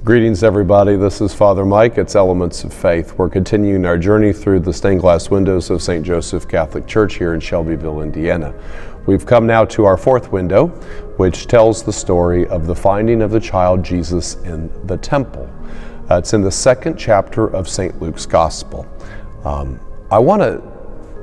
Greetings, everybody. This is Father Mike. It's Elements of Faith. We're continuing our journey through the stained glass windows of St. Joseph Catholic Church here in Shelbyville, Indiana. We've come now to our fourth window, which tells the story of the finding of the child Jesus in the temple. It's in the second chapter of St. Luke's Gospel. I want to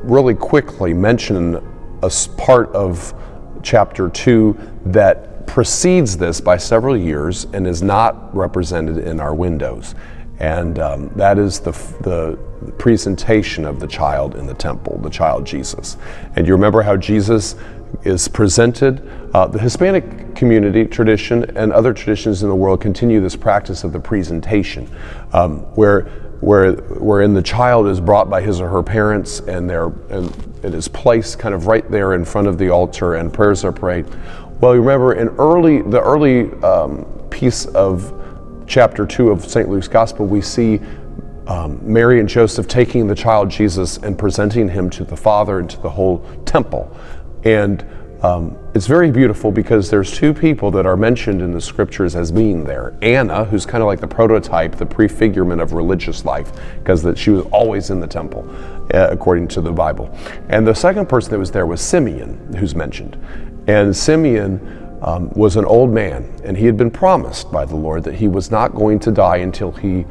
really quickly mention a part of chapter 2 that precedes this by several years and is not represented in our windows. And that is the presentation of the child in the temple, the child Jesus. And you remember how Jesus is presented. The Hispanic community tradition and other traditions in the world continue this practice of the presentation, wherein the child is brought by his or her parents and it is placed kind of right there in front of the altar and prayers are prayed. Well, you remember in the early piece of chapter 2 of St. Luke's Gospel, we see Mary and Joseph taking the child Jesus and presenting him to the Father and to the whole temple. And it's very beautiful because there's two people that are mentioned in the scriptures as being there. Anna, who's kind of like the prototype, the prefigurement of religious life, because she was always in the temple, according to the Bible. And the second person that was there was Simeon, who's mentioned. And Simeon was an old man, and he had been promised by the Lord that he was not going to die until he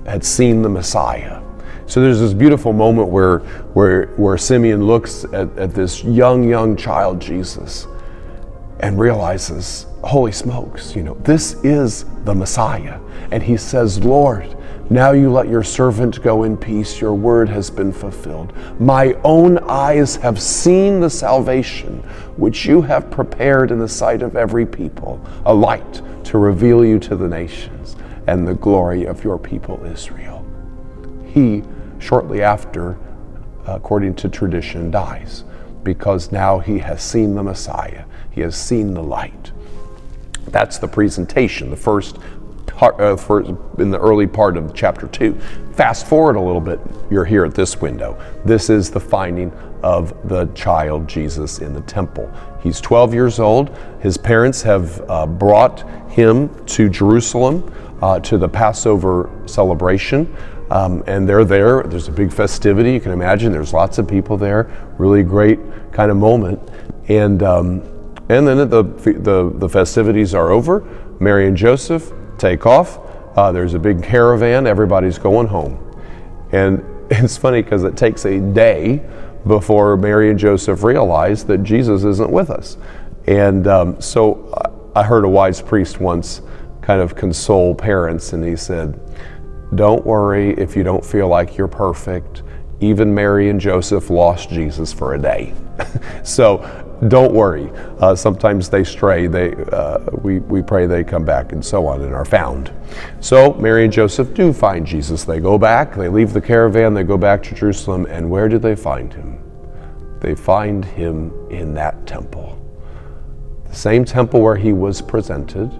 had seen the Messiah. So there's this beautiful moment where Simeon looks at this young child Jesus and realizes, holy smokes, this is the Messiah. And he says, Lord, now you let your servant go in peace. Your word has been fulfilled. My own eyes have seen the salvation which you have prepared in the sight of every people, a light to reveal you to the nations and the glory of your people Israel. He, shortly after, according to tradition, dies because now he has seen the Messiah. He has seen the light. That's the presentation, the first part, in the early part of chapter 2. Fast forward a little bit, you're here at this window. This is the finding of the child Jesus in the temple. He's 12 years old. His parents have brought him to Jerusalem to the Passover celebration. And they're there. There's a big festivity. You can imagine there's lots of people there. Really great kind of moment. And then the festivities are over. Mary and Joseph take off. There's a big caravan. Everybody's going home. And it's funny because it takes a day before Mary and Joseph realize that Jesus isn't with us. And so I heard a wise priest once kind of console parents, and he said, don't worry if you don't feel like you're perfect. Even Mary and Joseph lost Jesus for a day. So don't worry. Sometimes they stray. We pray they come back and so on and are found. So Mary and Joseph do find Jesus. They go back. They leave the caravan. They go back to Jerusalem. And where do they find him? They find him in that temple. The same temple where he was presented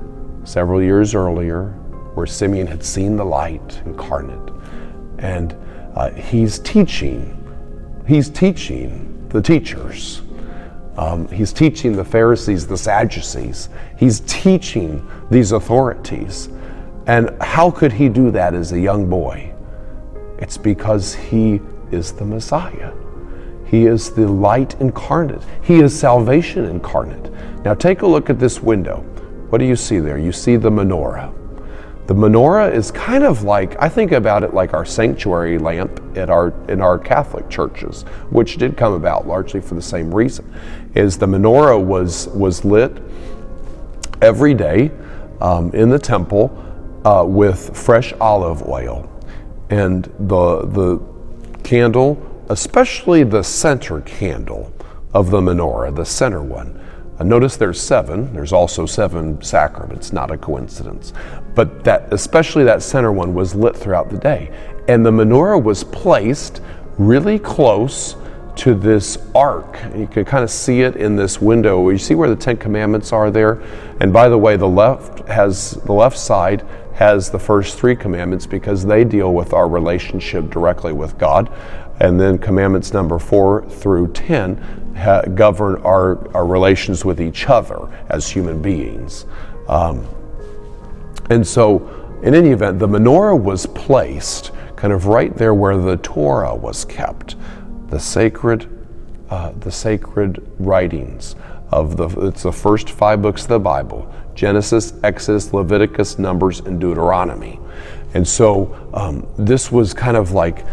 several years earlier, where Simeon had seen the light incarnate. And he's teaching the teachers. He's teaching the Pharisees, the Sadducees. He's teaching these authorities. And how could he do that as a young boy? It's because he is the Messiah. He is the light incarnate. He is salvation incarnate. Now take a look at this window. What do you see there? You see the menorah. The menorah is kind of like, I think about it like our sanctuary lamp in our Catholic churches, which did come about largely for the same reason, is the menorah was lit every day in the temple with fresh olive oil. And the candle, especially the center candle of the menorah, the center one, notice there's 7. There's also 7 sacraments, not a coincidence. But especially that center one was lit throughout the day. And the menorah was placed really close to this ark. You can kind of see it in this window. You see where the 10 Commandments are there? And by the way, the left side has the first 3 commandments because they deal with our relationship directly with God. And then commandments number 4 through 10 govern our relations with each other as human beings. And so in any event, the menorah was placed kind of right there where the Torah was kept, the sacred writings of it's the first 5 books of the Bible: Genesis, Exodus, Leviticus, Numbers, and Deuteronomy. And so this was kind of like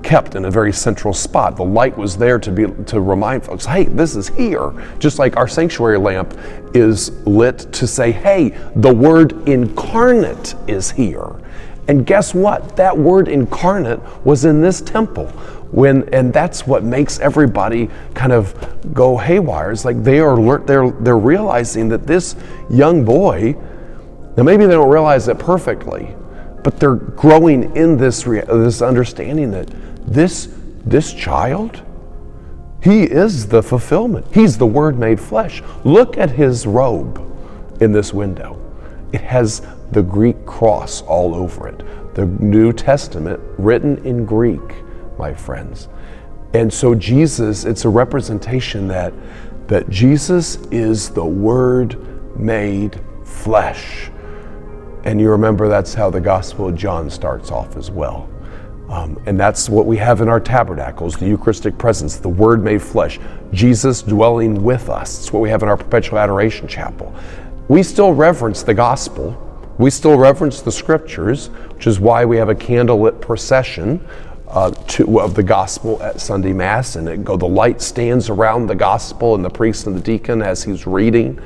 kept in a very central spot. The light was there to remind folks, hey, this is here. Just like our sanctuary lamp is lit to say, hey, the Word incarnate is here. And guess what? That Word incarnate was in this temple. And that's what makes everybody kind of go haywire. It's like they're realizing that this young boy, now maybe they don't realize it perfectly, but they're growing in this understanding that this child, he is the fulfillment. He's the Word made flesh. Look at his robe in this window. It has the Greek cross all over it. The New Testament written in Greek, my friends. And so Jesus, it's a representation that Jesus is the Word made flesh. And you remember that's how the Gospel of John starts off as well. And that's what we have in our tabernacles, the Eucharistic presence, the Word made flesh, Jesus dwelling with us. It's what we have in our perpetual adoration chapel. We still reverence the gospel. We still reverence the scriptures, which is why we have a candlelit procession of the gospel at Sunday Mass, and the light stands around the gospel and the priest and the deacon as he's reading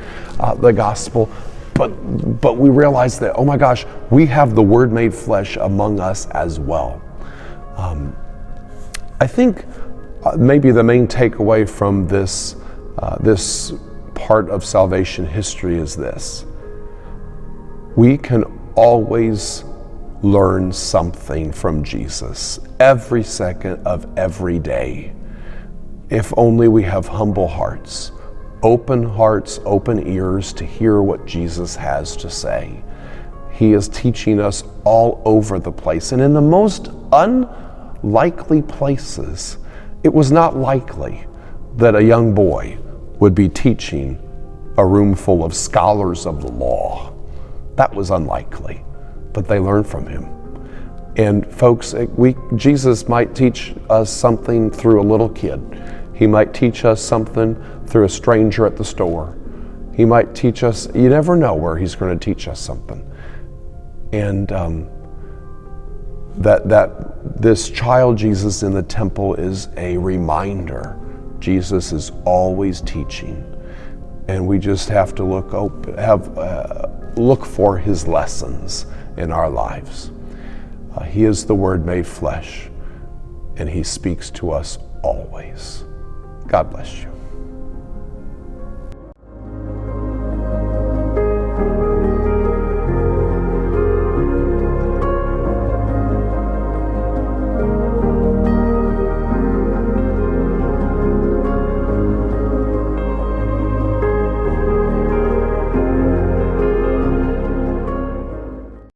the gospel. But we realize that, oh my gosh, we have the Word made flesh among us as well. I think maybe the main takeaway from this part of salvation history is this: we can always learn something from Jesus every second of every day, if only we have humble hearts, open ears to hear what Jesus has to say. He is teaching us all over the place, and in the most unlikely places. It was not likely that a young boy would be teaching a room full of scholars of the law. That was unlikely, but they learned from him. And folks, Jesus might teach us something through a little kid. He might teach us something through a stranger at the store. He might teach us, you never know where he's going to teach us something. And that this child Jesus in the temple is a reminder. Jesus is always teaching, and we just have to look for his lessons in our lives. He is the Word made flesh, and he speaks to us always. God bless you.